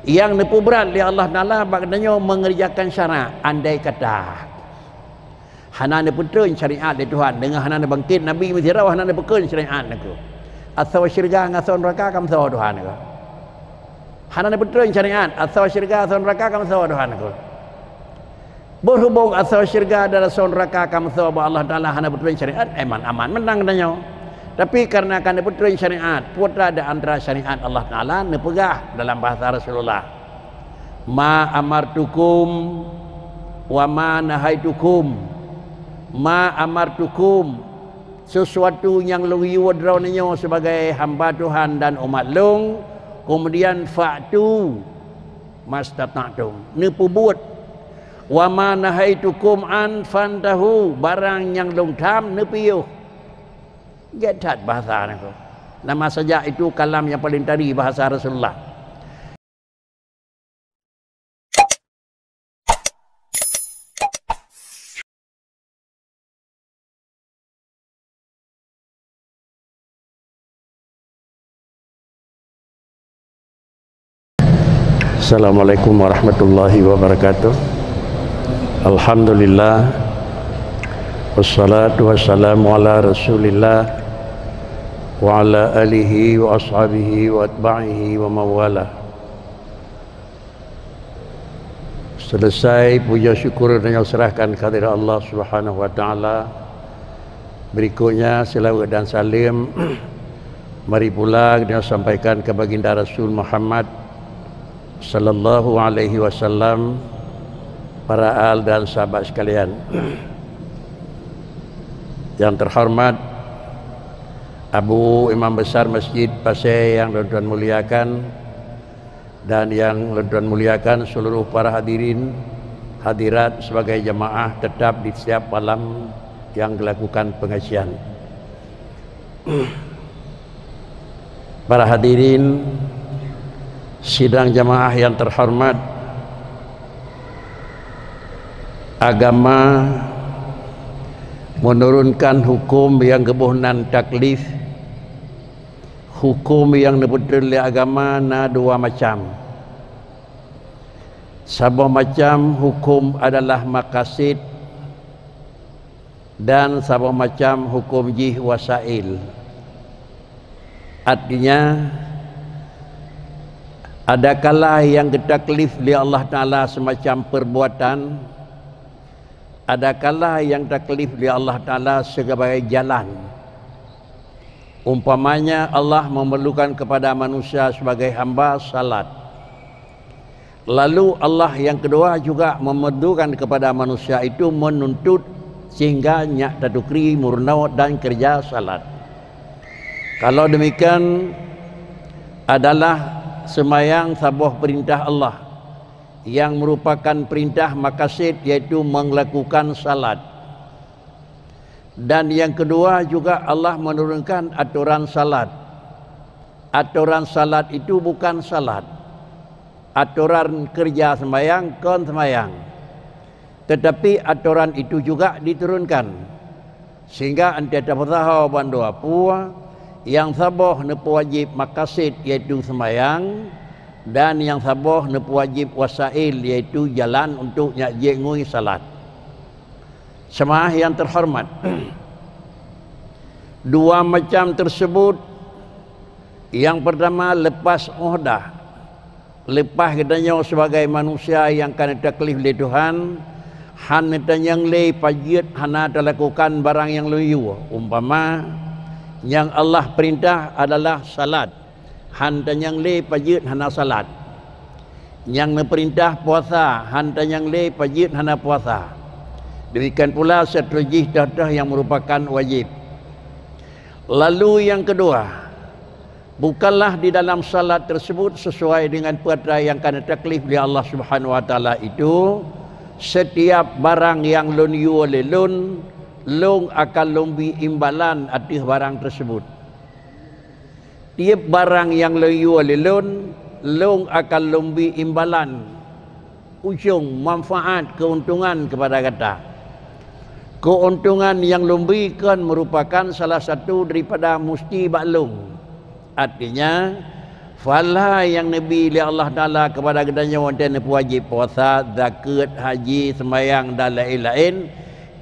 Yang nepu berat li Allah Taala maknanya mengerjakan syarat. Andai kata hana ne putreun syariat di Tuhan dengan hana ne bangkit Nabi mesti rawah hana ne bekeun syariat aku. Asal syurga ngasau neraka kam saw Tuhan aku. Hana ne putreun syariat asal syurga asal neraka kam saw Tuhan aku. Berhubung asal syurga dan asal neraka kam saw Allah Taala hana putreun syariat aman menang danyo. Tapi karena akan diputreun syariat, putra ada antara syariat Allah Taala ne pegah dalam bahasa Rasulullah. Ma amartukum wa ma nahaitukum. Ma amartukum, sesuatu yang lungi wadrawninya sebagai hamba Tuhan dan umat long, kemudian fa'tu mastata'tum, ne pubut. Wa ma nahaitukum an fantahu, barang yang long tham ne piuh. Getat bahasa aku. Nama saja itu kalam yang paling tadi bahasa Rasulullah. Assalamualaikum warahmatullahi wabarakatuh. Alhamdulillah, wassalatu wassalamu ala Rasulillah wa ala alihi wa ashabihi wa atba'ihi wa mawala. Selesai puja syukur dan serahkan kehadirat Allah Subhanahu wa taala. Berikutnya selawat dan salim mari pula kita sampaikan ke baginda Rasul Muhammad sallallahu alaihi wasallam, para al dan sahabat sekalian. Yang terhormat Abu Imam Besar Masjid Pasir yang tuan-tuan muliakan, dan yang tuan-tuan muliakan seluruh para hadirin hadirat sebagai jemaah tetap di setiap malam yang dilakukan pengajian. Para hadirin sidang jemaah yang terhormat, agama menurunkan hukum yang kebunan taklif. Hukum yang diputus oleh agama na dua macam. Sebuah macam hukum adalah maqasid, dan sebuah macam hukum jih wasail. Artinya ada kala yang ditaklif oleh Allah Ta'ala semacam perbuatan, ada kala yang taklif oleh Allah Ta'ala sebagai jalan. Umpamanya Allah memerlukan kepada manusia sebagai hamba salat. Lalu Allah yang kedua juga memerlukan kepada manusia itu menuntut sehingga nyak tadukri murnau dan kerja salat. Kalau demikian adalah semayang sebuah perintah Allah yang merupakan perintah maqasid, yaitu melakukan salat. Dan yang kedua juga Allah menurunkan aturan salat. Aturan salat itu bukan salat, aturan kerja semayang kon semayang, tetapi aturan itu juga diturunkan sehingga antara bertahu bandu apa yang saboh nepu wajib maqasid yaitu semayang, dan yang saboh nepu wajib wasail yaitu jalan untuk nyak jengui salat. Jemaah yang terhormat, dua macam tersebut, yang pertama lepas uhdah, lepas katanya sebagai manusia yang kena taklif oleh Tuhan, han yang lei pajit hana lakukan barang yang luyu. Umpama yang Allah perintah adalah salat, han yang lei pajit hana salat. Yang perintah puasa, han yang lei pajit hana puasa. Demikian pula strategi dadah yang merupakan wajib. Lalu yang kedua, bukanlah di dalam salat tersebut sesuai dengan perintah yang kena taklif oleh Allah Subhanahu wa taala itu, setiap barang yang lun yu oleh lun akan lumbi imbalan atas barang tersebut. Tiap barang yang lun yu oleh lun akan lumbi imbalan, ujung manfaat keuntungan kepada kata. Keuntungan yang lumbikan merupakan salah satu daripada musti baklung. Artinya Fala yang Nabi li Allah Taala kepada gedanya wanita wajib puasa, zakat, haji, sembahyang dan lain-lain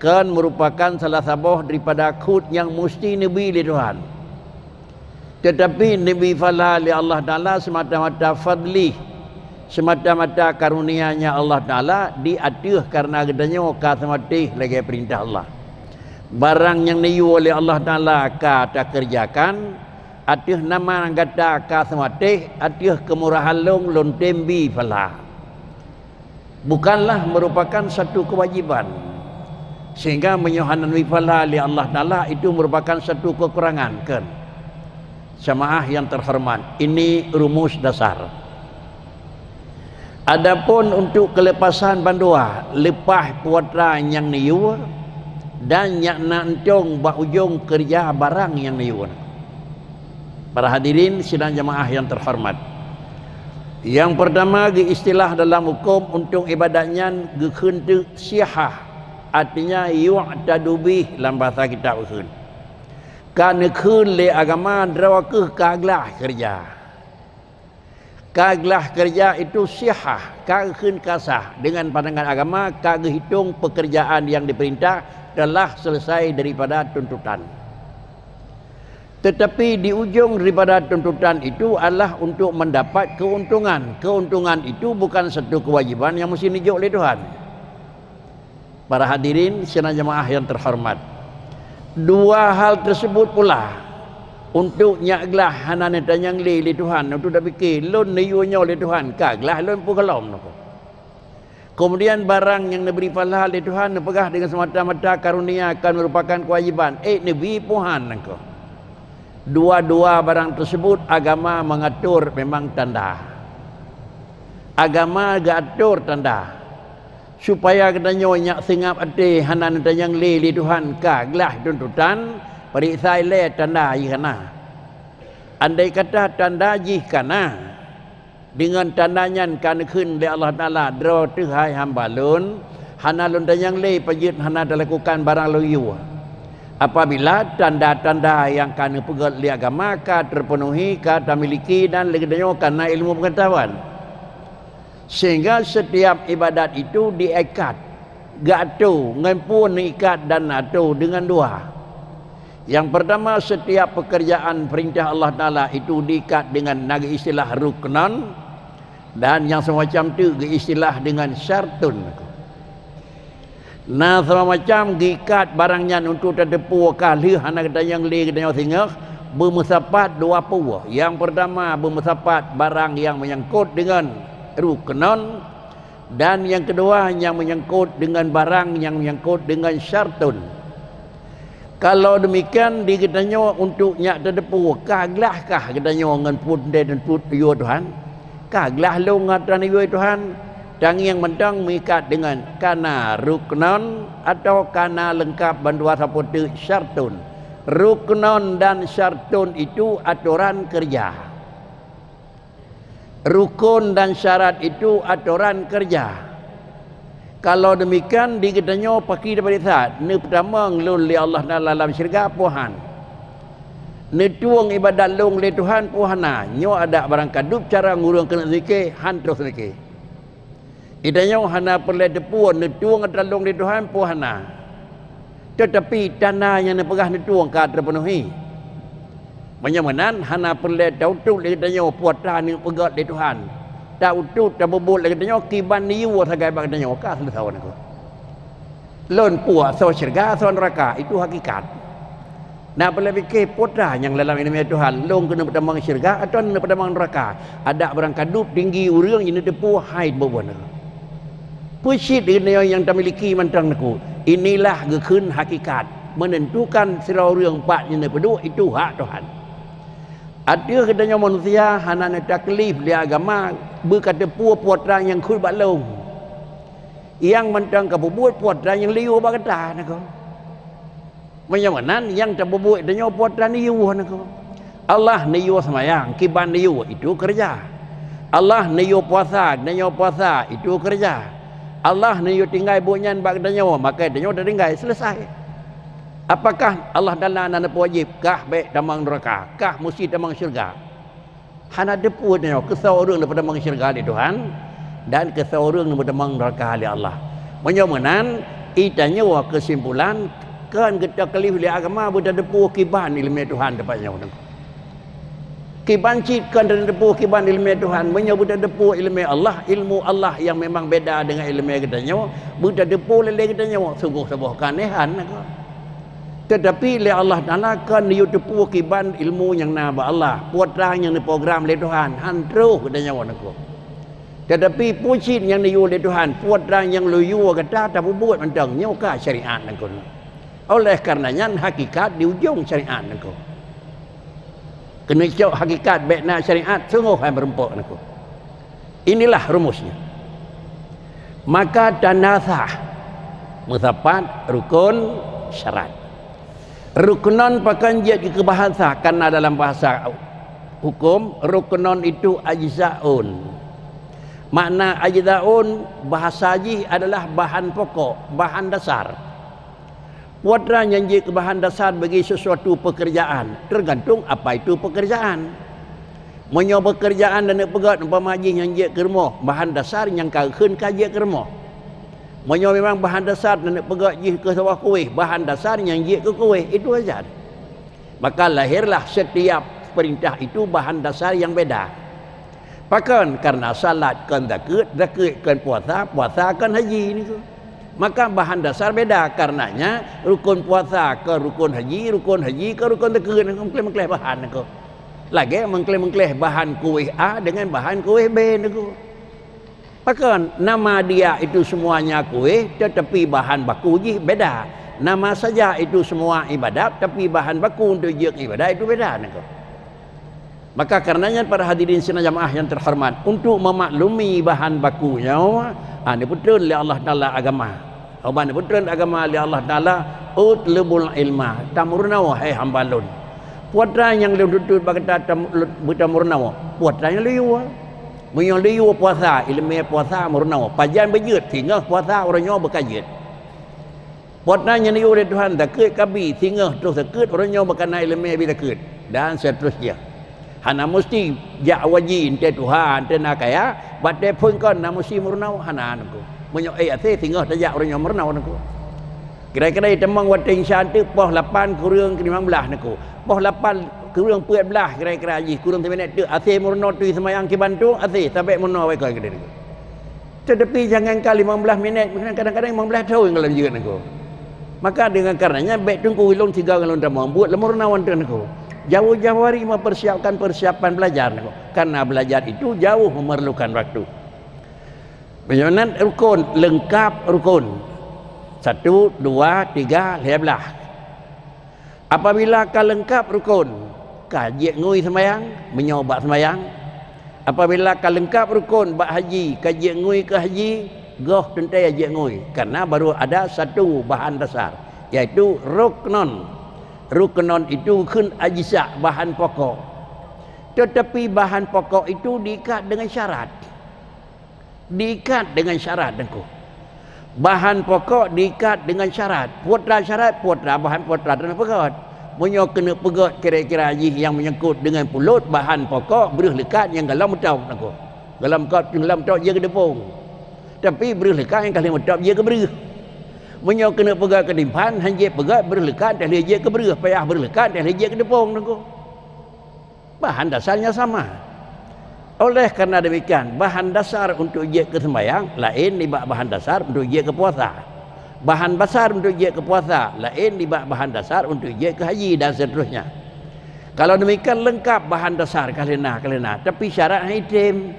kan merupakan salah satu daripada kod yang mesti Nabi li Tuhan. Tetapi Nabi fala li Allah Taala semata-mata fadli, semata-mata karunia-Nya Allah Taala diatur karena gedanya ka sematih lagi perintah Allah. Barang yang niyu oleh Allah Taala ka tak kerjakan atuh nama kata ka sematih atuh kemurahan long lon tembi fala. Bukanlah merupakan satu kewajiban. Sehingga menyohanan wifala li Allah Ta'ala itu merupakan satu kekurangan kan. Jamaah yang terhormat, ini rumus dasar. Adapun untuk kelepasan bandua, lepas puatra yang niu dan yang nantong bak ujung kerja barang yang niu. Para hadirin sidang jamaah yang terhormat, yang pertama istilah dalam hukum untuk ibadatnya gekhuntu sihah, artinya yu'tadu bih dalam bahasa kita ukhun. Kana khun le agama drawa ke kaglah kerja. Kaglah kerja itu sihah, kaghun kasah dengan pandangan agama kagh hitung pekerjaan yang diperintah telah selesai daripada tuntutan. Tetapi di ujung daripada tuntutan itu adalah untuk mendapat keuntungan. Keuntungan itu bukan satu kewajiban yang mesti dijuk oleh Tuhan. Para hadirin sidang jemaah yang terhormat, dua hal tersebut pula untuk nyaklah hanan tanyang li Tuhan untuk dah fikir lon niyunya oleh Tuhan kaglah lon pukalom nako. Kemudian barang yang diberi pahala oleh Tuhan pegah dengan semata-mata karunia akan merupakan kewajiban nabi Tuhan nako. Dua-dua barang tersebut agama mengatur memang tanda. Agama gatur tanda. Supaya katanya nyak singap ate hanan tanyang li Tuhan kaglah tuntutan periksa le tanda jikana. Andai kata tanda jikana dengan tandanya kan khun li Allah Taala dro tuhai hamba lun hanalun tanyang li pajit hana lakukan barang loyu. Apabila tanda-tanda yang kena pegat li agama ka terpenuhi ka tamiliki dan legedanya karena ilmu pengetahuan, sehingga setiap ibadat itu diikat gatu ngempun ikat dan atu dengan dua. Yang pertama, setiap pekerjaan perintah Allah Ta'ala itu diikat dengan naga istilah ruknan, dan yang semacam itu istilah dengan syartun. Nah, sama macam gikat barangnya untuk terdepu kali hana kata yang li kata singah bermusapat dua puah. Yang pertama bermusapat barang yang menyangkut dengan ruknan, dan yang kedua yang menyangkut dengan barang yang menyangkut dengan syartun. Kalau demikian dikatanya untuk nyak terdepu kaglahkah katanya ngan pun dan put yo Tuhan kaglah lu ngatan yo Tuhan. Dan yang mendang mengikat dengan kana ruknan atau kana lengkap bandua saputu syartun. Ruknan dan syartun itu aturan kerja. Rukun dan syarat itu aturan kerja. Kalau demikian dikatanya pakai daripada saat ni pertama ngelul li Allah dalam syurga Tuhan. Ni tuang ibadat long li Tuhan Tuhana. Nyo ada barang kadup cara ngurung kena zikir hantus zikir. Idanya hana perlu depuan netuang terlong di Tuhan puhana. Tetapi tanah yang nepegah netuang ka terpenuhi. Menyamanan hana perlu tautuk idanya puatra ni pegat di Tuhan. Tautuk tabubul idanya kiban niu sagai bag idanya ka selesai nako. Lon puah so syurga so neraka itu hakikat. Nak boleh fikir putra yang dalam ini Tuhan long kena pertama syurga atau kena pertama neraka. Ada barang kadup tinggi urang ini tepu hai bobon. Pusit ini yang tamiliki mantang naku. Inilah gekhun hakikat menentukan serauរឿងpak yang pedu itu hak Tuhan. Ada katanya manusia hana taklif di agama berkata putra yang khul balong. Yang mantang kabubut putra yang liu bakata naku. Menyamanan yang tabubut katanya putra niu naku. Allah niu semayang, kiban niu itu kerja. Allah niu puasa, itu kerja. Allah ni tinggal bunyan bak danyo maka danyo dah tinggal selesai. Apakah Allah dalam nana wajib kah baik damang neraka kah mesti damang syurga? hana depu nyo keseorang daripada mengsyirkah di Tuhan dan keseorang daripada mengneraka oleh Allah. Menyomenan itanya wa kesimpulan kan kita kelih oleh agama budak depu kiban ilmu Tuhan dapatnya. Kiban kan dan depu kiban ilmu Tuhan menyebut depu ilmu Allah yang memang beda dengan ilmu katanya budak depu lele katanya sungguh sebuah keanehan. Tetapi le Allah Taala kan yu depu kiban ilmu yang naba Allah putra yang di program le Tuhan antro katanya wanaku. Tetapi pucin yang yu le Tuhan putra yang luyu kata tak buat mentangnya ka syariat naku. Oleh karenanya hakikat di ujung syariat naku. Kena cok hakikat baikna syariat sungguh yang berempuk naku. Inilah rumusnya. Maka tanasah musapat rukun syarat. Rukunan pakan dia ke bahasa karena dalam bahasa hukum rukunan itu ajzaun. Makna ajzaun bahasa haji adalah bahan pokok, bahan dasar. Putra yang jadi bahan dasar bagi sesuatu pekerjaan tergantung apa itu pekerjaan. Menyo pekerjaan dan pegat umpama haji yang jadi kermo bahan dasar yang kakeun kaji kermo. Menyo memang bahan dasar dan pegat ji ke sawah kuih bahan dasar yang jadi ke kuih itu aja. Maka lahirlah setiap perintah itu bahan dasar yang beda. Bahkan karena salat kan zakat kan puasa kan haji ni tu. Maka bahan dasar beda karenanya rukun puasa ke rukun haji ke rukun zakat mengklaim bahan aku. Lagi mengklaim bahan kuih A dengan bahan kuih B aku. Bahkan nama dia itu semuanya kuih tetapi bahan baku ji beda. Nama saja itu semua ibadat tapi bahan baku untuk ibadat itu beda aku. Maka karenanya para hadirin sidang jamaah yang terhormat untuk memaklumi bahan bakunya ini betul oleh Allah Taala agama. Oban betul agama oleh Allah Taala utlubul ilma tamurna wahai hambalun. Putra yang betul berkata tamurna putra yang liu. Menyang liu puasa ilmu puasa murna pajan bejut sehingga puasa orangnya berkajut. Putra yang liu oleh Tuhan zakat kabi sehingga terus zakat orangnya berkena ilmu bi zakat dan seterusnya. Hana mesti jak wajib te Tuhan te nak kaya bate pun kan na mesti murna hana aku. Menyo ate tinggal tajak orangnya murna aku. Kira-kira temang wating syantik poh 8 kurang ke 15 aku. Poh 8 kurang 14 kira-kira haji kurang 3 minit tu ate murna tu semayang ke bantu ate sampai murna wae kau gede. Tetapi jangan kali 15 minit kadang-kadang 15 tahun kalau juga aku. Maka dengan karenanya baik tunggu wilung 3 kalau ndak buat lemurna wanten aku. Jauh-jauh hari mempersiapkan persiapan belajar aku. Karena belajar itu jauh memerlukan waktu. Penyonan rukun lengkap rukun 1, 2, 3, 15. Apabila kau lengkap rukun kaji ngui semayang menyobat semayang. Apabila kau lengkap rukun bak haji kaji ngui ke haji goh tentai haji ngui. Karena baru ada satu bahan dasar yaitu ruknon. Ruknon itu kun ajza bahan pokok. Tetapi bahan pokok itu diikat dengan syarat. Diikat dengan syarat aku. Bahan pokok diikat dengan syarat. Putra syarat putra bahan putra dan pegat. Menyo kena pegat kira-kira haji yang menyangkut dengan pulut bahan pokok beruh lekat yang galam metau aku. Galam kat galam tok je ke depung. Tapi beruh lekat yang kali metau je ke beruh. Menyo kena pegat ke dimpan hanje pegat beruh lekat dan je ke beruh payah beruh lekat dan je ke depung aku. Bahan dasarnya sama. Oleh karena demikian bahan dasar untuk je ke sembahyang lain dibak bahan dasar untuk je ke puasa. Bahan dasar untuk je ke puasa lain dibak bahan dasar untuk je ke haji dan seterusnya. Kalau demikian lengkap bahan dasar kalena tapi syarat hitim.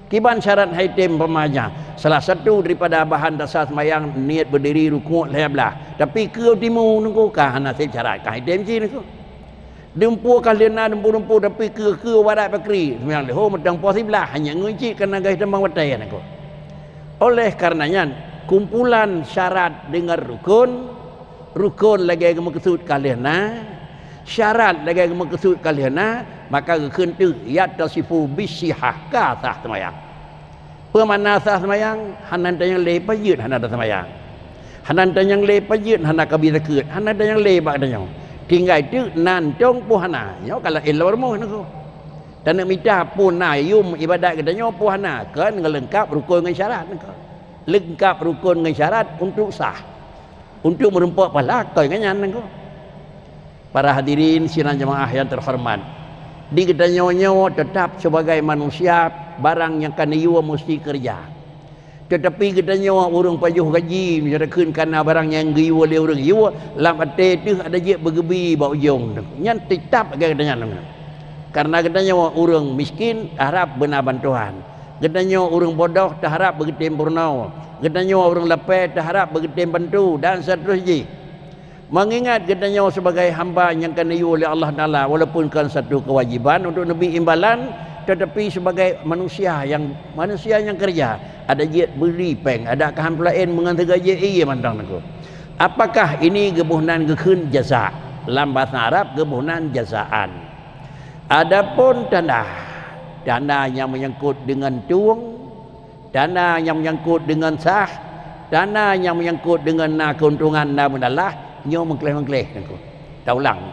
Kiban syarat hitim pemanya. Salah satu daripada bahan dasar sembahyang niat berdiri rukuk lehablah. Tapi ke timu nunggu kah nasib syarat kah hitim sini tu. Dempu kalena dempu tapi ke warat bakri sembiang leho medang puas sebelah hanya ngunci kena gaya tembang watai aku. Oleh karenanya kumpulan syarat dengan rukun lagi maksud kalena syarat lagi maksud kalena maka kentu yatasifu bisihah ka sah semayang. Pemana sah semayang hanan yang lepa yut hanan semayang. Hanan yang lepa yut hanan kabir zakat hanan yang lepa adanya. Tinggal itu nantong puhana. Ya kalau elor mu nak. Dan nak minta pun na yum ibadat katanya puah na kan lengkap rukun dengan syarat. Lengkap rukun dengan syarat untuk sah. Untuk merempak pahala kau ingat nang. Para hadirin sidang jemaah yang terhormat. Di katanya nyawa tetap sebagai manusia barang yang kena iwa mesti kerja. Tetapi katanya orang pajuh gaji misalkan karena barang yang giwa le orang iwa lam ate tu ada je bergebi bau jong. Nyan tetap katanya nang. Karena katanya orang miskin harap benar bantuan. Katanya orang bodoh tak harap bergetim purnau. Katanya orang lapar tak harap bergetim bantu dan seterusnya. Mengingat katanya sebagai hamba yang kena oleh Allah Taala walaupun kan satu kewajiban untuk lebih imbalan, tetapi sebagai manusia yang kerja ada je beri peng, ada kehamplaan mengantar gaji iya mandang aku. Apakah ini gebuhnan gekun jasa? Dalam bahasa Arab gebuhnan jasaan. Adapun dana yang menyangkut dengan tuang, dana yang menyangkut dengan sah, dana yang menyangkut dengan keuntungan dan menalah nyo mengkleh-mengkleh aku. Tak ulang.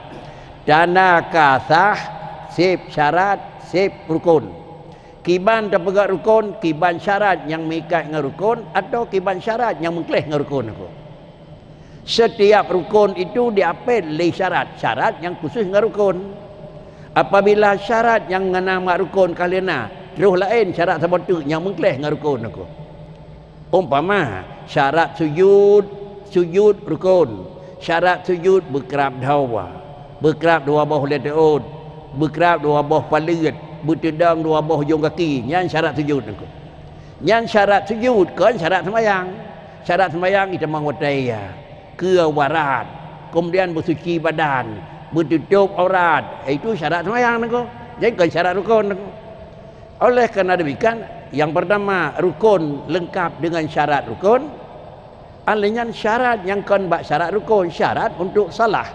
Dana kasah sip syarat sip rukun. Kiban terpegat rukun, kiban syarat yang mengikat dengan rukun atau kiban syarat yang mengkleh dengan rukun aku. Setiap rukun itu diapel oleh syarat yang khusus dengan rukun. Apabila syarat yang nama rukun kalena terus lain syarat sebetul yang mengkleh dengan rukun aku. Umpama syarat sujud rukun. Syarat sujud berkerap dawa, berkerap dua bawah ledaud, berkerap dua bawah palit, bertedang dua bawah hujung kaki. Yang syarat sujud aku. Yang syarat sujud kan syarat sembahyang. Syarat sembahyang kita mengwataya, kewarat, kemudian bersuci badan, bertutup aurat. Itu syarat sembahyang aku. Jadi kan syarat rukun aku. Oleh kerana demikian, yang pertama rukun lengkap dengan syarat rukun. Alinyan syarat yang kan bak syarat rukun, syarat untuk salah,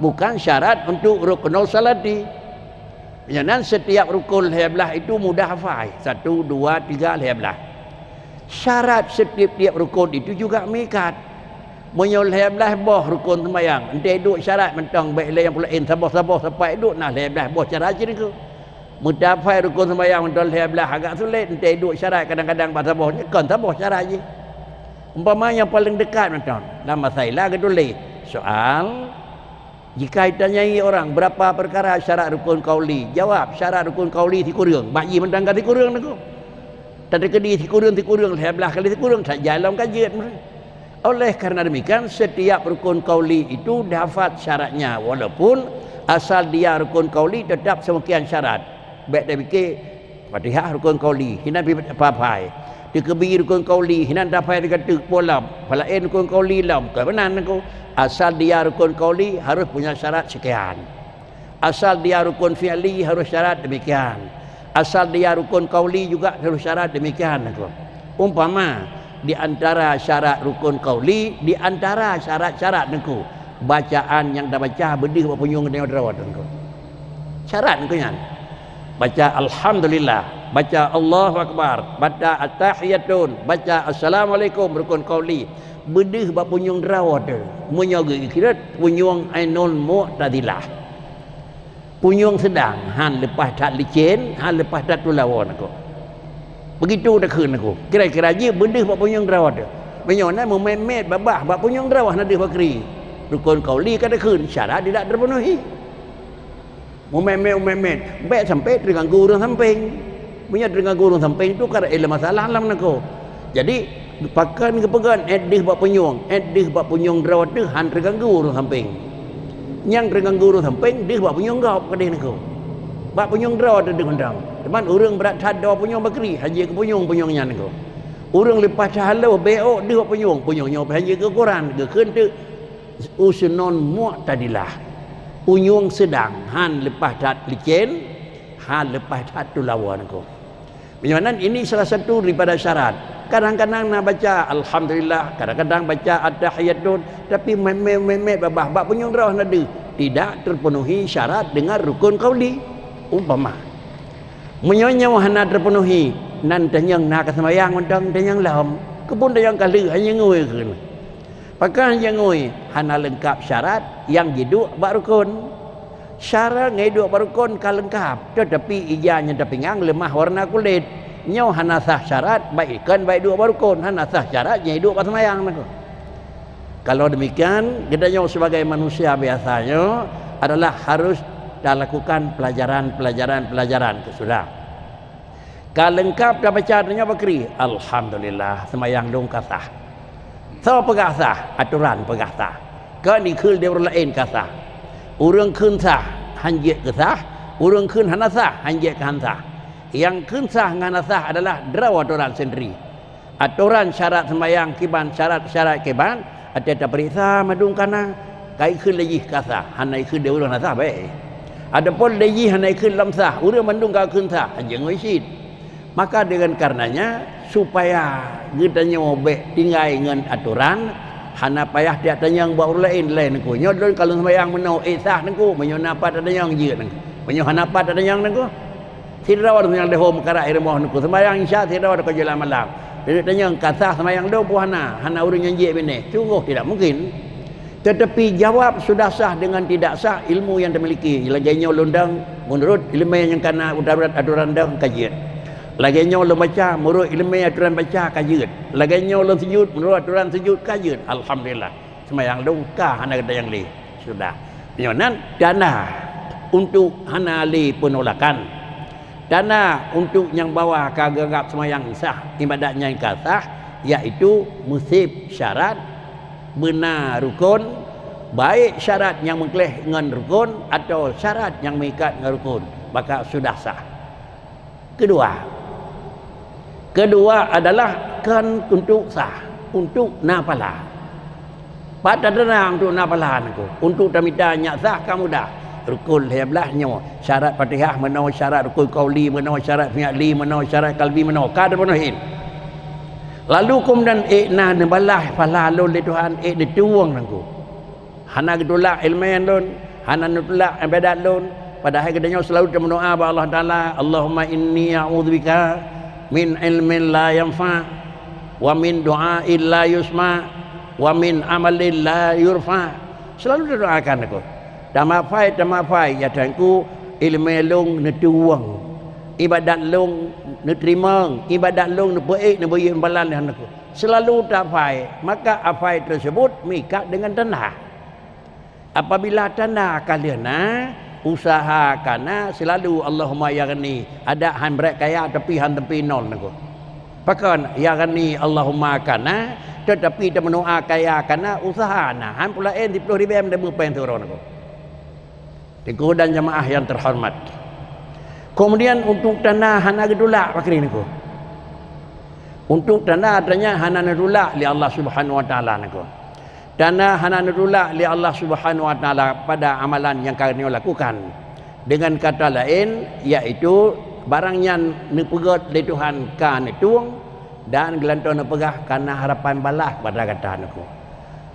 bukan syarat untuk rukunul salati. Jangan setiap rukun heblah itu mudah hafal. 1, 2, 3 heblah. Syarat setiap rukun itu juga mikat. Menyol heblah boh rukun sembahyang. Ente duk syarat mentang baik yang pula sabar sampai duk nah heblah boh cara je niku. Mudafai rukun sembahyang mentol heblah agak sulit. Ente duk syarat kadang-kadang bahasa bohnya kan sabar syarat je. Umpama yang paling dekat macam dalam masalah kedule soal jika ditanyai orang berapa perkara syarat rukun qauli, jawab syarat rukun qauli tikurung bagi mentang kali tikurung niku tak kedi tikurung belah kali tikurung tak jalan kajian. Oleh kerana demikian setiap rukun qauli itu dapat syaratnya walaupun asal dia rukun qauli tetap sekian syarat. Baik dia fikir Fatihah rukun qauli hina apa-apa dikebir rukun qauli hinan dapat dikatuk polam palain rukun qauli lam kebenan aku asal dia rukun qauli harus punya syarat sekian, asal dia rukun fi'li harus syarat demikian, asal dia rukun qauli juga harus syarat demikian aku. Umpama di antara syarat rukun qauli, di antara syarat-syarat aku bacaan yang dah baca bedih punyung dengan rawat aku syarat aku nyan baca alhamdulillah, baca Allahu Akbar, baca at-tahiyatun, baca assalamualaikum rukun qauli. Bedih bab punyung rawat tu. Menyogi kira punyung ainul mu'tadilah. Punyung sedang han lepas tak licin, han lepas tak tulawan aku. Begitu dah keun aku. Kira-kira je bedih bab punyung rawat tu. Menyona mememet babah bab punyung rawat nadih bakri. Rukun qauli kada keun syarat tidak terpenuhi. Memet baik sampai terganggu orang samping. Punya terganggu orang samping itu karena ada masalah alam nako. Jadi pakan kepegan edih bab punyung rawat tu han terganggu orang samping. Yang terganggu orang samping dih bab punyung gap kadeh nako. Bab punyung rawat tu undang. Teman orang berat ada punyung bakri haji ke punyungnya nako. Orang lepas halau beok dih bab punyungnya haji ke Quran ke keun tu usunon mu'tadilah. Punyung sedang han lepas dat licin, han lepas dat tulawan aku. Memang ini salah satu daripada syarat. Kadang-kadang nak baca alhamdulillah, kadang-kadang baca at-tahiyatun, tapi memet babah bab punyung rawah nada tidak terpenuhi syarat dengan rukun qauli. Umpama menyonya wahana terpenuhi nan tanyang nak sembahyang undang tanyang lam, kebun tanyang kali hanya ngoi ke. Pakai yang ngoi hana lengkap syarat yang jiduk bak rukun. Syarat ngeduk berukun ka lengkap, tetapi ijanya dapingang lemah warna kulit. Nyo hana sah syarat baikkan baik dua berukun, hana sah syarat ngeduk pas sembahyang nako. Kalau demikian, kita nyo sebagai manusia biasanya adalah harus lakukan pelajaran sudah. Kalau lengkap dah baca adanya bakri, alhamdulillah sembahyang dong kasah. So pegah sah, aturan pegah sah. Ke ni khul dia lain kasah. Urang khun sah hanjek ke sah, urang khun hana sah hanjek ke han sah. Yang khun sah ngana sah adalah draw aturan sendiri. Aturan syarat sembahyang kiban syarat kiban ada tak periksa madung kana kai khun lagi kasah, hanai khun dia urang sah baik. Adapun lagi hanai khun lam sah, urang mandung ka khun sah hanjek ngoisit. Maka dengan karenanya supaya kita nyobek tinggal dengan aturan, hana payah dia tanya yang baru lain nengku. Nyodon kalau sembahyang menau sah nengku, menyo napa ada yang je nengku. Menyo hanapat ada yang nengku. Tidak ada yang dehom kara air moh nengku. Sembahyang isya tidak ada kerja malam. Dia tanya yang kasah sembahyang do puhana, hana urang yang je bene. Sungguh tidak mungkin. Tetapi jawab sudah sah dengan tidak sah ilmu yang dimiliki. Laganya lundang menurut ilmu yang kana aturan dah kajian. Laganya lo baca menurut ilmu aturan baca kajian. Laganya lo sujud menurut aturan sujud kajian. Alhamdulillah. Sembahyang dongkah hana kata yang li. Sudah. Nyonan dana untuk hana li penolakan. Dana untuk yang bawa kagagap sembahyang sah ibadatnya yang sah, iaitu musib syarat benar rukun, baik syarat yang mengkelih dengan rukun atau syarat yang mengikat dengan rukun, maka sudah sah. Kedua adalah kan untuk sah, untuk napala. Pada denang untuk napala aku, untuk tamita nyak sah kamu dah. Rukun heblahnya, syarat Fatihah menau, syarat rukun qauli menau, syarat fi'li menau, syarat qalbi menau, kada penuhin. Lalu kemudian na nebalah falalun li Tuhan dituang nangku. Hana gedulak ilmian lun, hana nutulak ibadat lun. Padahal katanya selalu berdoa kepada Allah Taala, Allahumma inni a'udzubika min ilmin la yanfa wa min du'ain la yusma wa min amalin la yurfa. Selalu doakan aku. Tamafai ya tangku ilmu long netuang. Ibadat long neterima, ibadat long nebaik nebaik balan aku. Selalu tafai, maka afai tersebut mikat dengan tanah. Apabila tanah kalian usahakan selalu Allahumma ya ghani, ada han berat kaya tapi han tepi nol aku. Pakan ya ghani Allahumma kana tetapi dia mendoa kaya kana usahana han pula 10,000 dan berpen turun aku. Tiku dan jemaah yang terhormat. Kemudian untuk tanah hana gedulak pakri niku. Untuk tanah adanya hana gedulak li Allah Subhanahu wa taala niku. Tanah hana gedulak li Allah Subhanahu wa taala pada amalan yang kalian lakukan. Dengan kata lain iaitu barangnya nepegat li Tuhan kan tuang dan gelanto nepegah karena harapan balas pada kata niku.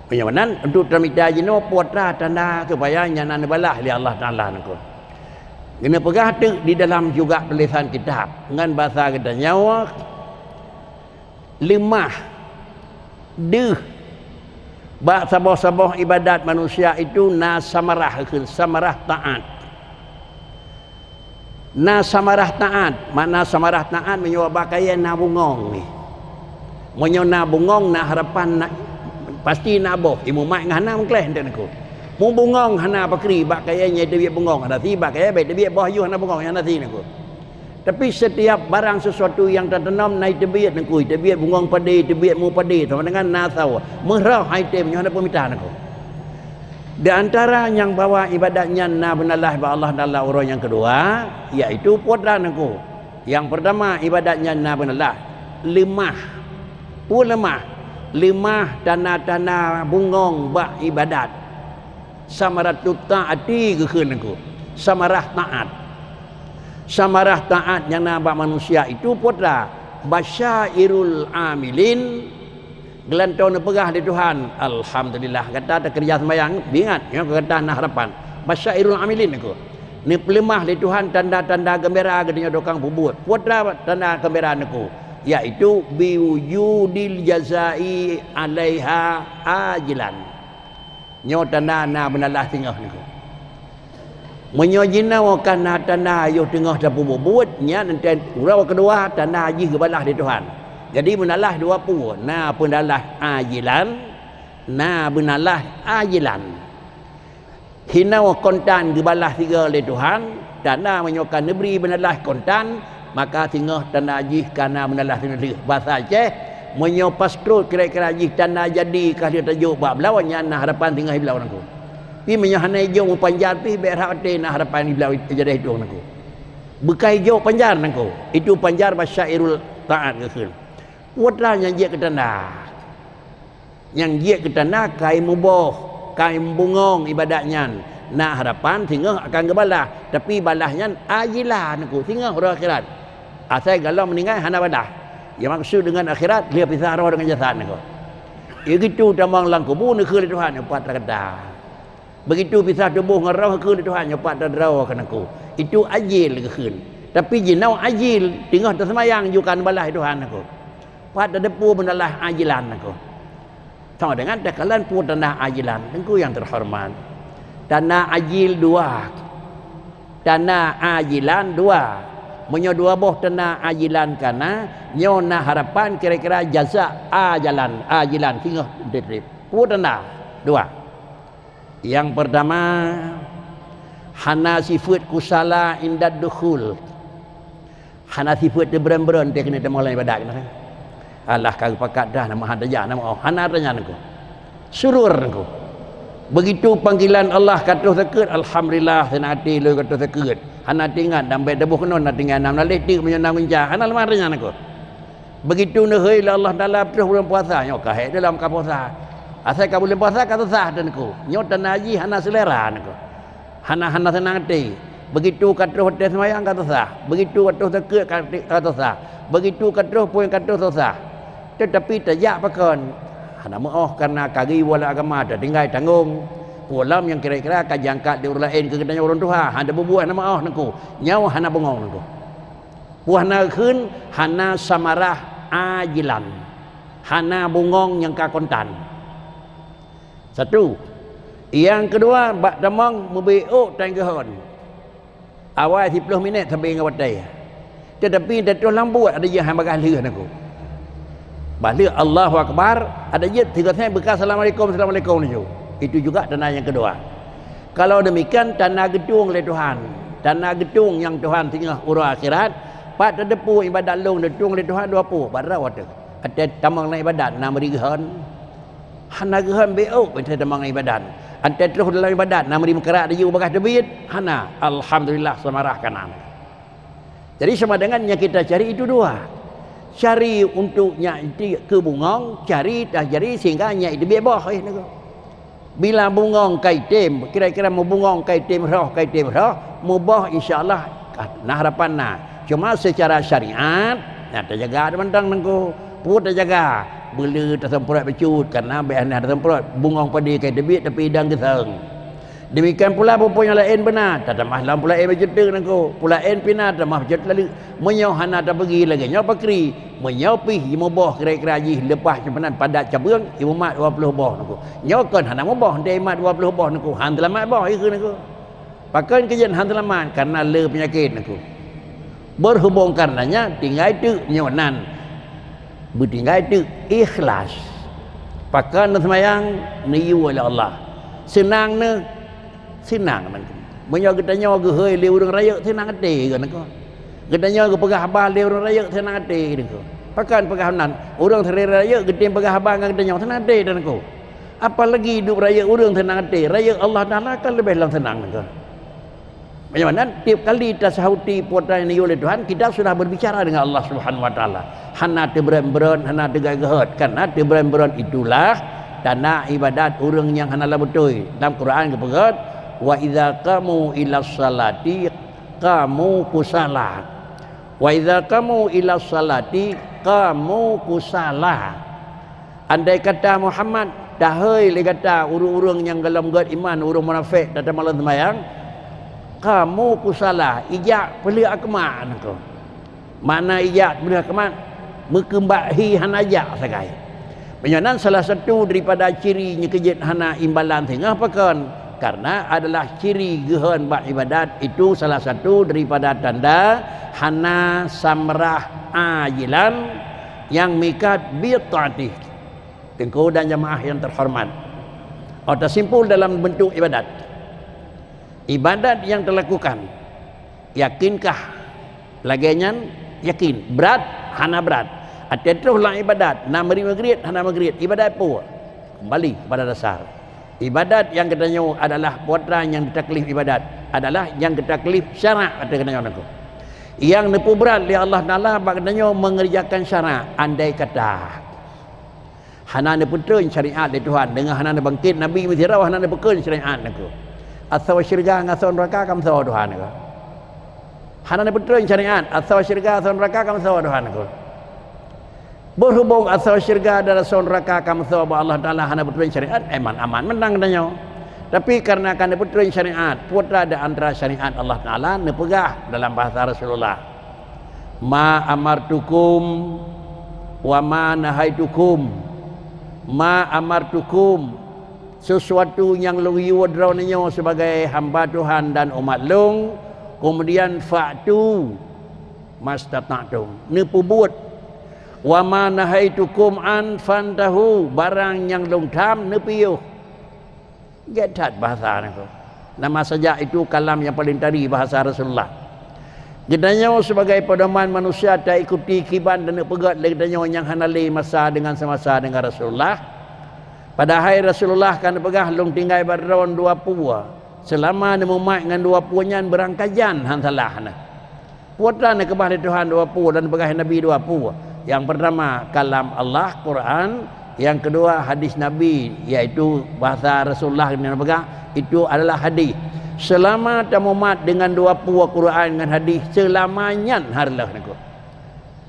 Penyawanan untuk tamita jino putra tanda supaya nyana balah li Allah taala niku. Kena pegah tu di dalam juga tulisan kitab dengan bahasa kita nyawa lemah deh bak sabah-sabah ibadat manusia itu na samarah taat. Na samarah taat, makna samarah taat menyewa bakaya na bungong ni. Menyewa na bungong na harapan na pasti na boh imu mak ngana mengkleh ndak aku. Mu bungong hana pakri bak kayanya dia bungong ada si bak kaya baik dia boh yu hana bungong yang nasi niku. Tapi setiap barang sesuatu yang tertanam naik tebiat niku, tebiat bungong padi, tebiat mu padi sama dengan nasau. Merah item yang hana pemita niku. Di antara yang bawa ibadatnya na benalah ba Allah Taala orang yang kedua iaitu putra niku. Yang pertama ibadatnya na benalah lemah. Lemah tanah-tanah bungong bak ibadat. Samaratut taati kekeun aku. Samarah taat yang nabak manusia itu putra basyairul amilin gelantau nepegah di Tuhan. Alhamdulillah kata kerja sembahyang ingat yang kata nah harapan basyairul amilin aku. Ni pelemah di Tuhan tanda-tanda gembira gedenya dokang bubut. Putra tanda gembira aku yaitu biwujudil jazai alaiha ajilan. Nyo tanda na benalah tingah niku. menyojina wakana tanah ayuh tengah dapu buatnya nanti urau kedua tanah haji kebalah di Tuhan. Jadi benalah dua pu, na benalah ajilan, na benalah ajilan. Hina kontan kebalah tiga di Tuhan, tanah menyokan negeri benalah kontan, maka tengah tanah haji karena benalah negeri bahasa Aceh menyopas terus kira-kira haji tanah jadi kah dia tajuk bab lawannya na harapan tengah belau nangku. Pi menyahana hijau panjar pi berhak na harapan di belau jadi hidung nangku. Bekai hijau panjar nangku. Itu panjar basyairul taat ke. Putra yang dia ke tanah. Yang dia ke tanah kai muboh, kai bungong ibadatnya. Nak harapan tinggal akan ke balah, tapi balahnya ajilah nangku. Tinggal orang akhirat. Asal kalau meninggal hana balah. Yang maksud dengan akhirat dia pisah roh dengan jasad nangku. Begitu tamang lang kubur ni ke Tuhan empat kata. Begitu pisah tubuh dengan roh ke Tuhan empat roh kanaku. Itu ajil ke. Tapi jinau ajil tinggal tersemayang jukan balah Tuhan aku. Pada depu benalah ajilan aku. Sama dengan dekalan pu tanah ajilan. Engkau yang terhormat. Tanah ajil dua. Tanah ajilan dua. Menyo dua boh tanah ajilan kana nyona harapan kira-kira jaza ajilan tinggal detrip. Pu tanah dua. Yang pertama hana sifat kusala indad dukhul. Hana sifat dia beran-beran dia kena temolai ibadat kena. Allah kau pakat dah nama hadajah nama Allah. Hana tanya nangku. Surur nangku. Begitu panggilan Allah kata sakit, alhamdulillah senati lu kata sakit. Hana tinggal dambai debuh kena nak tinggal nam lalih tik menyenang wincah. Hana lemah tanya nangku. Begitu nehoi Allah dalam terus bulan puasa nyok kahek dalam ka puasa. Asal ka bulan puasa kata sah nangku. Nyok dan haji hana selera nangku. Hana senang hati. Begitu kata hotel semayang kata sah. Begitu kata sakit kata sah. Begitu kata pun kata sah. Tetapi tajak pakon. Hana maaf karena kagi wala agama ada tinggal tanggung. Pulam yang kira-kira akan jangkat di orang lain ke kedanya orang Tuhan. Hana berbuat nama maaf nangku. Nyawa hana bengong nangku. Puhana kun hana samarah ajilan. Hana bungong yang kakontan. Satu. Yang kedua bak damang membeok tanggahon. Awal 10 minit sampai ngawatai. Tetapi datuk lambuat ada yang hambagah lirah nangku. Balik Allahu Akbar ada je tiga saya bekas assalamualaikum ni. Itu juga tanah yang kedua. Kalau demikian tanah gedung oleh Tuhan, tanah gedung yang Tuhan tinggal urang akhirat, pat depu ibadat long gedung oleh Tuhan dua pu barau ada. Ada tamang ibadat 6 rihan. Hana gehan beok betul tamang ibadat. Ada terus dalam ibadat 6 kerak dia bekas debit. Hana alhamdulillah samarah kanan. Jadi sama dengan yang kita cari itu dua. Cari untuknya itu ke bungong, cari dah cari sehingga nya itu bebah bila bungong kaitim, kira-kira mau bungong kaitim roh, mubah insya-Allah nah harapan nah. Cuma secara syariat, nah terjaga mentang nangku, put terjaga. Bela tersemprot becut karena beanah tersemprot bungong padi kai debit tapi hidang geseng. Demikian pula yang lain benar. Tak ada mahlam pula berjuta nangku. Pula pina tak mah berjuta lalu. Menyau hana tak pergi lagi. Nyau pakri. Menyau pih 5 boh kira-kira haji lepas sebenarnya padat cabang 5 mat 20 boh nangku. Nyau kan hana boh dia mat 20 boh nangku. Han telamat boh itu nangku. Pakai kejen han telamat karena le penyakit nangku. Berhubung karenanya tinggal itu nyonan. Bertinggal itu ikhlas. Pakai semayang niyu oleh Allah. Senang ne senang nangku. Menyo kita nyawa ke hei le urang raya senang hati kan nangku. Kita nyawa ke pegah abah le urang raya senang hati nangku. Pakan pegah nan urang hari raya gede pegah abah ngan kita nyawa senang hati nangku. Apalagi hidup raya urang senang hati. Raya Allah Taala kan lebih lang senang nangku. Bagaimana tiap kali kita sahuti putra ini oleh Tuhan kita sudah berbicara dengan Allah Subhanahu Wa Taala. Hana teberan-beran, hana tegak-gehat. Karena teberan-beran itulah tanah ibadat urang yang hanalah betul. Dalam Quran kepegat wa idza qamu ila salati qamu kusala. Wa idza qamu ila salati qamu kusala. Andai kata Muhammad dahai le kata urang-urang yang dalam god iman urang munafik datang malam sembahyang kamu kusala ijak beli akmat nangko. Mana ijak beli akmat mekembahi hanajak sagai. Penyanan salah satu daripada cirinya kejit hana imbalan tengah pakan Karena adalah ciri gehan bak ibadat itu salah satu daripada tanda hana samrah ajilan yang mikat bi taatih. Tengku dan jamaah yang terhormat, atau simpul dalam bentuk ibadat. Ibadat yang dilakukan, yakinkah? Laginya yakin. Berat, hana berat. Teruslah ibadat. Nak maghrib, hana maghrib. Ibadat apa? Kembali kepada dasar. Ibadat yang katanya adalah putra yang ditaklif ibadat adalah yang ditaklif syarak kata katanya aku. Yang nepu berat li Allah Taala katanya mengerjakan syarak. Andai kata hana ne putrun syariat di Tuhan dengan hana ne bangkit Nabi mesti rawah hana ne pekun syariat aku. Asal syurga ngasau neraka kam saw Tuhan aku. Hana ne putrun syariat asal syurga asal neraka kam saw Tuhan aku. Berhubung asal syurga dan asal neraka kam saw Allah Taala hana putrun syariat aman menang katanya. Tapi karena kan ne putrun syariat putra di antara syariat Allah Taala ne pegah dalam bahasa Rasulullah. Ma amartukum wa ma nahaitukum. Ma amartukum, sesuatu yang luwi wadrawnya sebagai hamba Tuhan dan umat long, kemudian fa'tu mastata'tum, nipu buat. Wa ma nahaitukum an fantahu, barang yang long tham nepiuh. Getat bahasa aku. Nama saja itu kalam yang paling tadi bahasa Rasulullah. Gedanya sebagai pedoman manusia tak ikuti kiban dan pegat gedanya yang hanali masa dengan semasa dengan Rasulullah. Pada hari Rasulullah kan pegah long tinggal berdron dua pua. Selama nemu mak dengan dua puanya berangkajan han salah na. Putra nak kebah di Tuhan dua pua dan pegah Nabi dua pua. Yang pertama kalam Allah Quran, yang kedua hadis Nabi iaitu bahasa Rasulullah yang pegah itu adalah hadis. Selama tamumat dengan dua puak Quran dengan hadis selamanya harlah niku.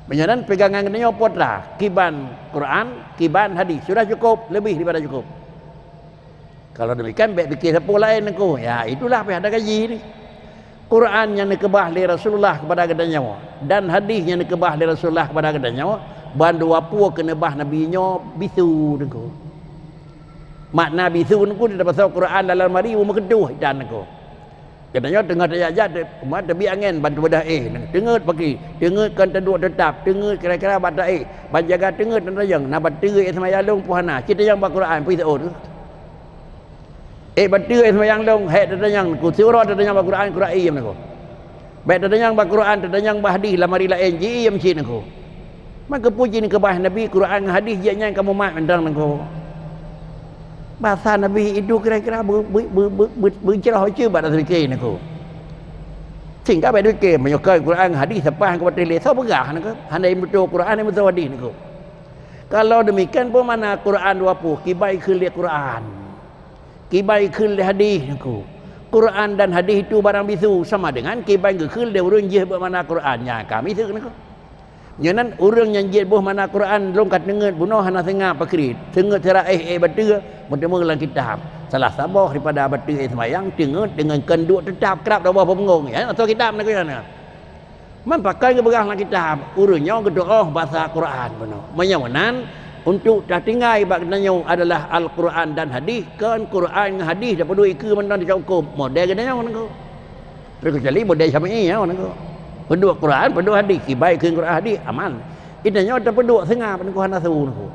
Menyadan pegangan kena putra kiban Quran, kiban hadis sudah cukup, lebih daripada cukup. Kalau demikian baik fikir siapa lain niku. Ya itulah apa ada kaji ni. Quran yang dikebah li Rasulullah kepada katanya dan hadis yang dikebah li Rasulullah kepada katanya ban dua puak kena bah nabinya bisu niku. Makna bisu niku di dalam Quran dalam mari umur kedua dan niku. Katanya tengah ayat umat tebi angin bantu bedah dengar pagi dengarkan tenduk tetap dengar kira-kira bata banjaga dengar dan yang nak bateri semayang long puhana kita yang Al-Quran pi tahu bateri semayang long he yang ku surah yang Al-Quran Quran iyam nako baik yang Al-Quran yang hadis lamari lain ji iyam cin nako maka puji ni kebah Nabi Quran hadis je yang kamu mak mendang nako. Bahasa Nabi itu kira-kira bercerah je pada fikir niku. Sehingga pada fikir menyukai Quran hadis sepah kepada dia so begah niku. Handai betul Quran yang betul hadis niku. Kalau demikian pun mana Quran 20 kibai khil Quran. Kibai khil hadis niku. Quran dan hadis itu barang bisu sama dengan kibai khil dia urang je mana Qurannya kami tu niku. Jangan orang yang jid buh mana Quran longkat dengar bunuh hana tengah pakrit tengah cara betul bertemu dalam kitab salah sabah daripada betul semayang dengar dengan kenduk tetap kerap dah bawah pengong ya atau kitab nak kena man pakai ke berang dalam kitab urangnya berdoa bahasa Quran benar menyawanan untuk dah tinggal bab katanya adalah Al-Quran dan hadis kan Quran dengan hadis dapat dua ikut menang dicukup model katanya orang tu terkecuali model Syafi'i ya orang tu penduk Quran, penduk hadis, kibai ke Quran hadis aman. Idanya ada penduk sengah penduk hanasu niku.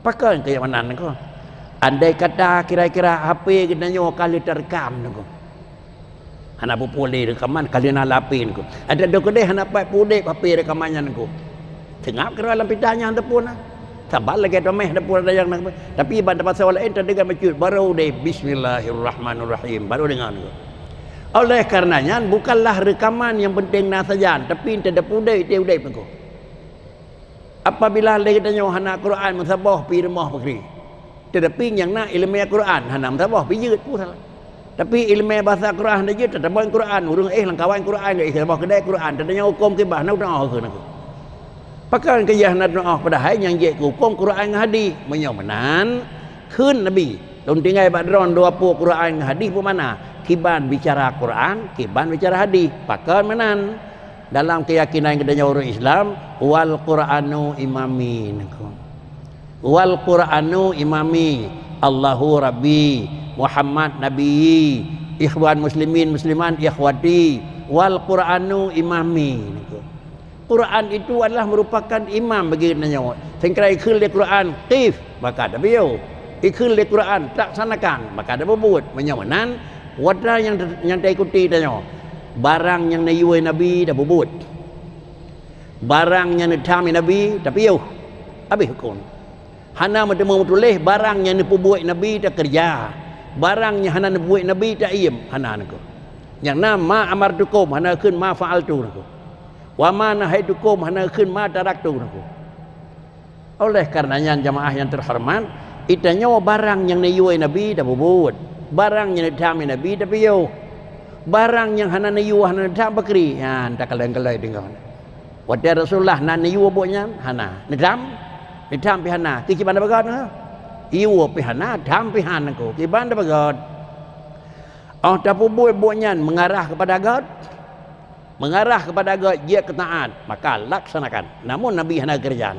Pakai ke mana niku? Andai kata kira-kira HP idanya kali terekam niku. Hana boleh rekaman kali nak lapin niku. Ada dokode hana pai pudek HP rekamannya niku. Tengap ke dalam pitanya antepun. Sabar lagi domeh dapur ada yang nak. Tapi pada pasal lain terdengar masjid baru deh bismillahirrahmanirrahim baru dengar niku. Oleh karenanya bukanlah rekaman yang penting nasajan tapi tidak pudai dia udai pengko. Apabila le katanya hana Quran musabah pi rumah pakri. Tetapi yang nak ilmu Quran hana musabah pi jeut pun salah. Tapi ilmu bahasa Quran dia jeut tetap Quran urang langkawan Quran ke sabah kedai Quran tadanya hukum ke bah nak doa ke naku. Pakai ke yang nak doa padahal yang je hukum Quran hadis menyomanan keun Nabi. Don tinggal badron 20 Quran hadis pun mana? Kiban bicara Quran, kiban bicara hadis. Pakai menan dalam keyakinan kedanya orang Islam, wal Quranu imami. Wal Quranu imami, Allahu Rabbi, Muhammad nabi, ikhwan muslimin musliman ikhwati, wal Qur'anu imami. Quran itu adalah merupakan imam bagi nyawa. Sengkira ikhul di Quran qif maka ada bio. Ikhul di Quran laksanakan maka ada berbuat. Menyawanan wadah yang diikuti tanya. Barang yang nayuai Nabi dah berbuat. Barang yang ditami Nabi tapi yo habis hukum. Hana menemu tulis barang yang diperbuat Nabi dah kerja. Barang yang hana dibuat Nabi dah iem hana naku. Yang nama amartukum hana keun ma fa'altu naku. Wa ma nahaitukum hana keun ma taraktu naku. Oleh karenanya jamaah yang terhormat, itanya barang yang nayuai Nabi dah berbuat. Barang yang ditami Nabi tapi yo. Barang yang hana nayu hana ditami bakri. Ya, tak kaleng-kaleng dengan. Wadai Rasulullah nak nayu buatnya hana. Nidam pihana. Kiban dah bagat ha. Iu pihana dam pihana ko. Kiban dah bagat. Oh tapi buatnya mengarah kepada God. Mengarah kepada God dia ketaat, maka laksanakan. Namun Nabi hana kerja.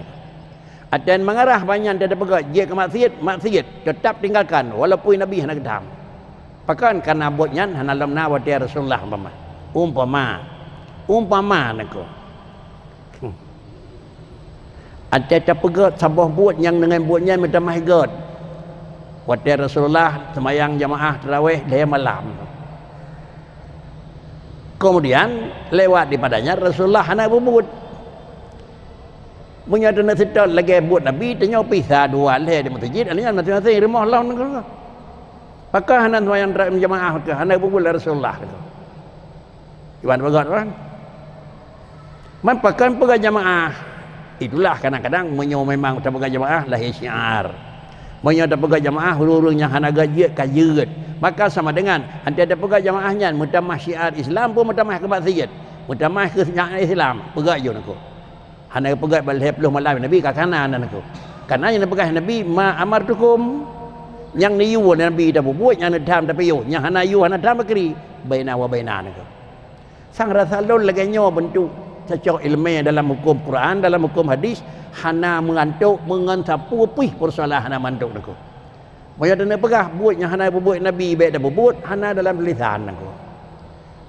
Dan mengarah banyak dia bagat dia ke maksiat tetap tinggalkan walaupun Nabi hana kedam. Pakan karena buatnya hana lamna wadai Rasulullah umpama nako. Ada pegat sabah buat yang dengan buatnya minta mahgat. Wadai Rasulullah semayang jamaah tarawih dia malam. Kemudian lewat di padanya Rasulullah hana berbuat. Punya dana sedar lagi buat Nabi tanya pisah dua leh di masjid alnya masing-masing rumah Allah nang. Maka hana semayang jamaah ke hana berbuat Rasulullah. Iwan bagat kan. Man pakan pegat jamaah. Itulah kadang-kadang memang tak pegang jamaah lahir syiar. Tak pegang jamaah hurung yang hana gajiat kajut. Maka sama dengan nanti ada pegang jamaahnya mutamah syiar Islam pun mutamah kemaksiat. Mutamah ke Islam pegang je aku. Hana pegang balik 10 malam Nabi kat kanan aku. Karena yang pegang Nabi ma amartukum yang niyu Nabi dah buat yang nadam tapi yo yang hana yu hana dam bakri baina wa baina aku. Sang Rasulullah lagi nyawa bentuk secara ilmiah dalam hukum Quran, dalam hukum hadis, hana mengantuk mengantapu pih persoalan hana mantuk naku. Moya dana pegah buat yang hana berbuat Nabi baik dah berbuat hana dalam lisan naku.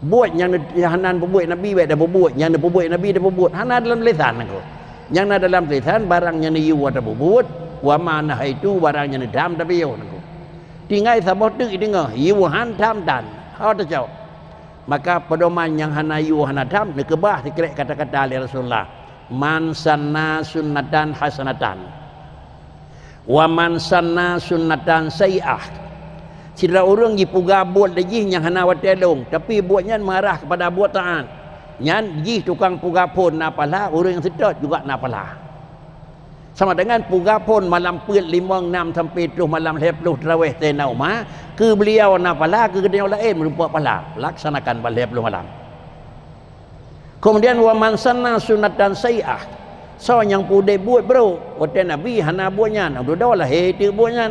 Buat yang hana berbuat Nabi baik dah berbuat, yang dah berbuat Nabi dah berbuat hana dalam lisan naku. Yang na dalam lisan barang yang yu dah berbuat, wa ma nahaitu barang yang dam tapi yo naku. Tinggal sabot tu dengar, yu han tam dan. How to jawab? Maka pedoman yang hana yu hana dam nekebah dikira kata-kata oleh Rasulullah man sanna sunnatan hasanatan wa man sanna sunnatan sayi'ah. Sila orang ji puga buat lagi yang hana watelong tapi buatnya marah kepada buat taat nyan ji tukang puga pun napalah orang yang sedot juga napalah. Sama dengan puga pun malam put 5 6 sampai 7 malam 10 tarawih tenau ma ke beliau napala ke dia lain merupa pala laksanakan balik 10 malam. Kemudian wa man sanna sunnatan sayi'ah. So yang pudai buat bro, waktu Nabi hana buatnya, Nabi dah lahir dia buatnya.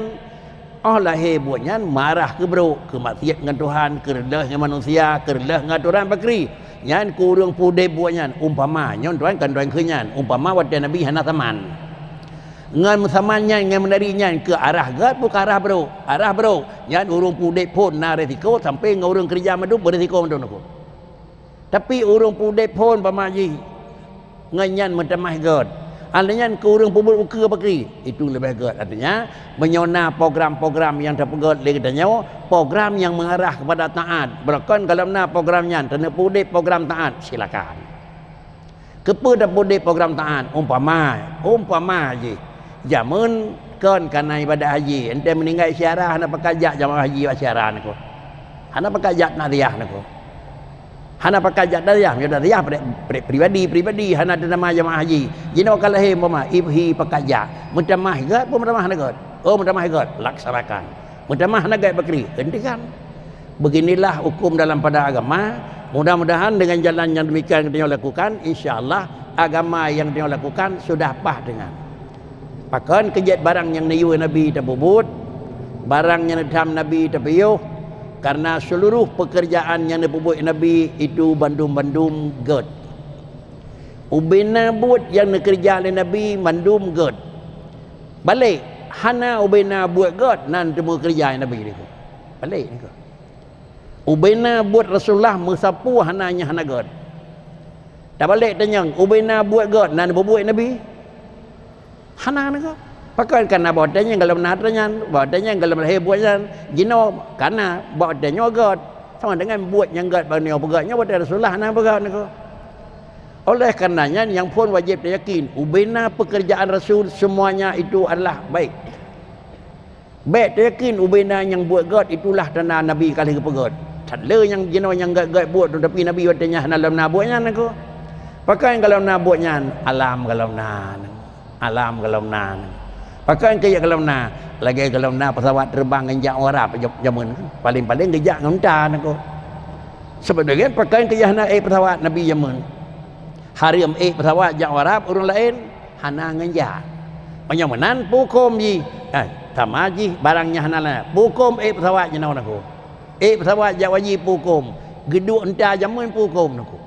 Oh lahir buatnya marah ke bro, ke maksiat dengan Tuhan, ke rendah dengan manusia, ke rendah dengan Tuhan bakri. Yang kurang pudai buatnya umpama nyon tuan kan tuan kenyan, umpama waktu Nabi hana taman. Ngan musamannya ngan menarinya ke arah gat bukan arah bro yang urung pudek pun na resiko sampai ngurung kerja madu beresiko madu aku. Tapi urung pudek pun pamaji nganyan mentamah gat artinya ke urung pubul uke bakri itu lebih gat artinya menyona program-program yang terpegat lagi tanya program yang mengarah kepada taat berkon kalau na programnya tanda pudek program taat silakan kepada pudek program taat umpama je jamun kan karena ibadah haji ente meninggal syarah hana pakajak jamaah haji wa syarah nako hana pakajak nadiyah nako hana pakajak nadiyah pribadi hana ada nama jamaah haji jino kalah mama ibhi pakajak mutamah gat pun mutamah nagot mutamah gat laksanakan mutamah nagat bakri hentikan. Beginilah hukum dalam pada agama. Mudah-mudahan dengan jalan yang demikian yang dia lakukan insyaallah agama yang dia lakukan sudah pas dengan pakan kejat barang yang niyu Nabi terbubut, barang yang dam Nabi terpiyuh, karena seluruh pekerjaan yang dibuat Nabi itu bandum-bandum god. Ubena buat yang dikerja oleh Nabi bandum god. Balik hana ubena buat god nan temu kerja Nabi itu. Balik ni ke. Ubena buat Rasulullah mesapu hananya hana God. Dah balik tanya, ubena buat God nan berbuat Nabi. Hana ni ke. Pakai kana bawa tanya kalau nak tanya, bawa tanya kalau lahir buatnya, jino kana bawa tanya God. Sama dengan buat yang God bagi bergatnya buat Rasulullah hana bergat ni ke. Oleh karenanya yang pun wajib yakin ubena pekerjaan Rasul semuanya itu adalah baik. Baik yakin ubena yang buat God itulah tanda Nabi kali ke God. Tak le yang jino yang God buat tapi Nabi watanya dalam nak buatnya aku. Pakai kalau nak buatnya alam kalau nak. Alam kalau nak. Pakai kayak kalau nak lagi kalau nak pesawat terbang enjak Arab zaman paling-paling gejak ngonta aku. Sebenarnya pakai kayak nak pesawat Nabi zaman. Hari pesawat jak Arab orang lain hana ngenjak. Macam mana hukum ji? Sama ji barangnya hana lah. Hukum pesawat jenau aku. Pesawat jak wajib hukum. Geduk entah jamun hukum aku.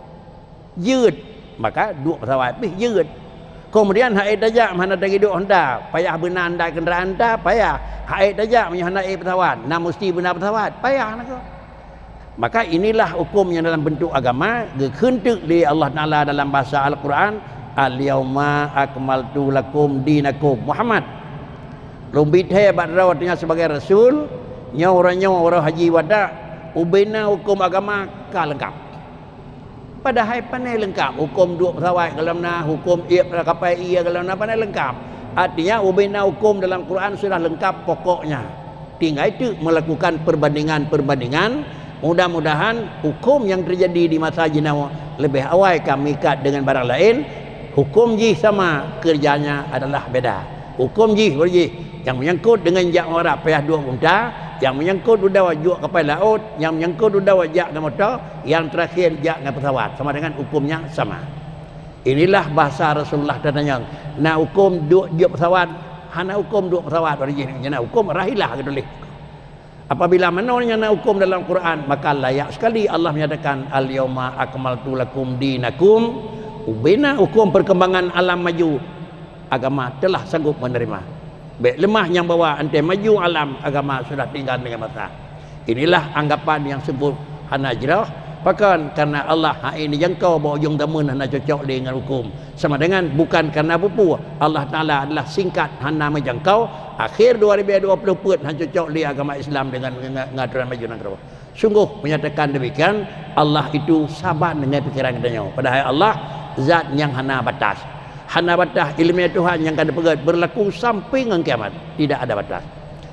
Yud maka dua pesawat pih yud. Kemudian haid tajak mana dari duduk hendak payah benar hendak kenderaan hendak payah haid tajak punya hendak pesawat nak mesti benar pesawat payah nak. Maka inilah hukum yang dalam bentuk agama dikentuk di Allah Ta'ala dalam bahasa Al-Quran al-yawma akmaltu lakum dinakum Muhammad lumbit hebat rawatnya sebagai Rasul nyawa orang haji wada ubena hukum agama ka lengkap. Padahal pandai lengkap hukum dua pesawat kalau nak hukum kapal ia kalau nak pandai lengkap. Artinya ubena hukum dalam Quran sudah lengkap pokoknya. Tinggal itu melakukan perbandingan. Mudah-mudahan hukum yang terjadi di masa jenama lebih awal kami ikat dengan barang lain. Hukum ji sama kerjanya adalah beda. Hukum ji yang menyangkut dengan jak orang payah dua unta. Yang menyangkut udah wajak kapal laut, yang menyangkut udah wajak dengan motor, yang terakhir jak dengan pesawat, sama dengan hukumnya sama. Inilah bahasa Rasulullah katanya. Nak hukum duk pesawat, hana hukum duk pesawat origin. Nak hukum rahilah gitu leh. Apabila menolnya nak hukum dalam Quran, maka layak sekali Allah menyatakan al-yauma akmaltu lakum dinakum. Ubena hukum perkembangan alam maju agama telah sanggup menerima. Baik lemah yang bawa antai maju alam agama sudah tinggal dengan masa. Inilah anggapan yang sebut hana jirah. Bahkan karena Allah ini jangkau bawa ujung tamun hana cocok dengan hukum. Sama dengan bukan karena bupu. Allah Ta'ala adalah singkat hana menjangkau. Akhir 2020 pun hana cocok di agama Islam dengan ngaturan maju dan kerana. Sungguh menyatakan demikian. Allah itu sabar dengan pikiran katanya. Padahal Allah zat yang hana batas. Hana batas ilmiah Tuhan yang akan berlaku sampai dengan kiamat. Tidak ada batas.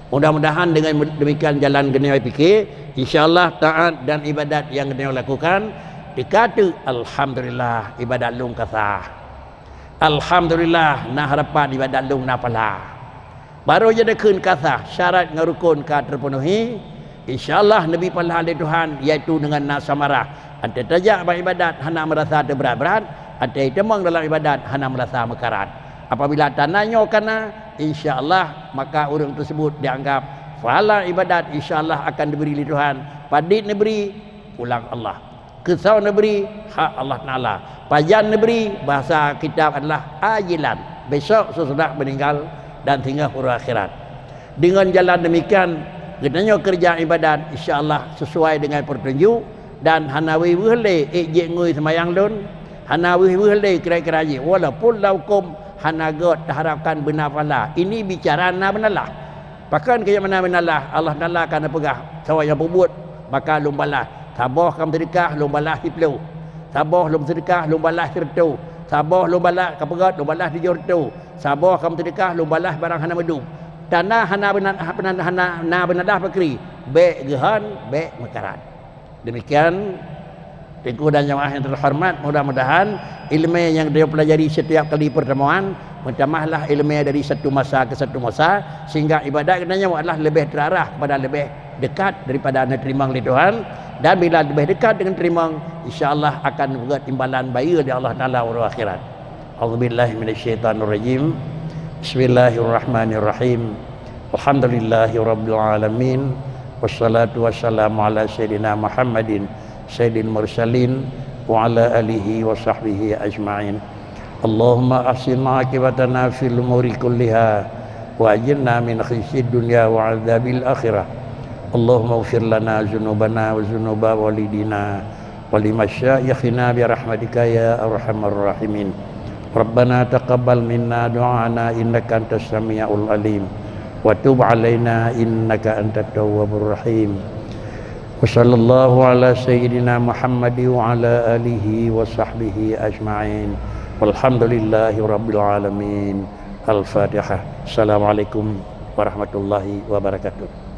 Mudah-mudahan dengan demikian jalan kena fikir, insya-Allah taat dan ibadat yang kena lakukan dikata alhamdulillah ibadat lung kasah. Alhamdulillah nah harapan ibadat lung na pala. Baru jadi keun kasah syarat ngarukun ka terpenuhi, insya-Allah Nabi pala dari Tuhan iaitu dengan nasamarah. Ante tajak beribadat hana merasa terberat-berat. Ada demang dalam ibadat hana merasa mekarat. Apabila tanahnya kana insya-Allah maka orang tersebut dianggap pahala ibadat insya-Allah akan diberi oleh Tuhan. Padit negeri pulang Allah. Kesau negeri hak Allah Taala. Pajan negeri bahasa kitab adalah ajilan. Besok sesudah meninggal dan hingga huruf akhirat. Dengan jalan demikian genanya kerja ibadat insya-Allah sesuai dengan petunjuk dan hanawi wele je ngui semayang lun. Hana wih-wih kira-kira je. Walaupun laukum hana god harapkan benar pala. Ini bicara na benalah. Bahkan kaya mana benalah Allah Taala akan pegah. Sawa yang berbuat maka lumbalah. Sabah kam sedekah lumbalah hiplu. Sabah lum sedekah lumbalah sertu. Sabah lumbalah kapegat lumbalah dijortu. Sabah kam sedekah lumbalah barang hana medu. Tanah hana benar hana na benalah pakri. Baik gehan, baik mekarat. Demikian Tengku dan jamaah yang terhormat, mudah-mudahan ilmu yang dia pelajari setiap kali pertemuan menambahlah ilmu dari satu masa ke satu masa sehingga ibadat kenanya adalah lebih terarah kepada lebih dekat daripada anda terima oleh Tuhan, dan bila lebih dekat dengan terima insya-Allah akan membuat timbalan baik dari Allah Taala di akhirat. A'udzubillahi minasyaitonirrajim. Bismillahirrahmanirrahim. Alhamdulillahirabbil alamin. Wassalatu wassalamu ala sayyidina Muhammadin sayyidil mursalin wa ala alihi wa sahbihi ajma'in. Allahumma ahsin aqibatana fil umuri kulliha wa ajirna min khizyid dunya wa adzabil akhirah. Allahumma ighfir lana dzunubana wa dzunuba walidina wa limasyayikhina bi rahmatika ya arhamar rahimin. Rabbana taqabbal minna du'ana innaka antas samiul alim wa tub alaina innaka antat tawwabur rahim. Wa sallallahu ala sayyidina Muhammad wa ala alihi wa sahbihi ajma'in. Walhamdulillahi rabbil alamin. Al-Fatihah. Assalamualaikum warahmatullahi wabarakatuh.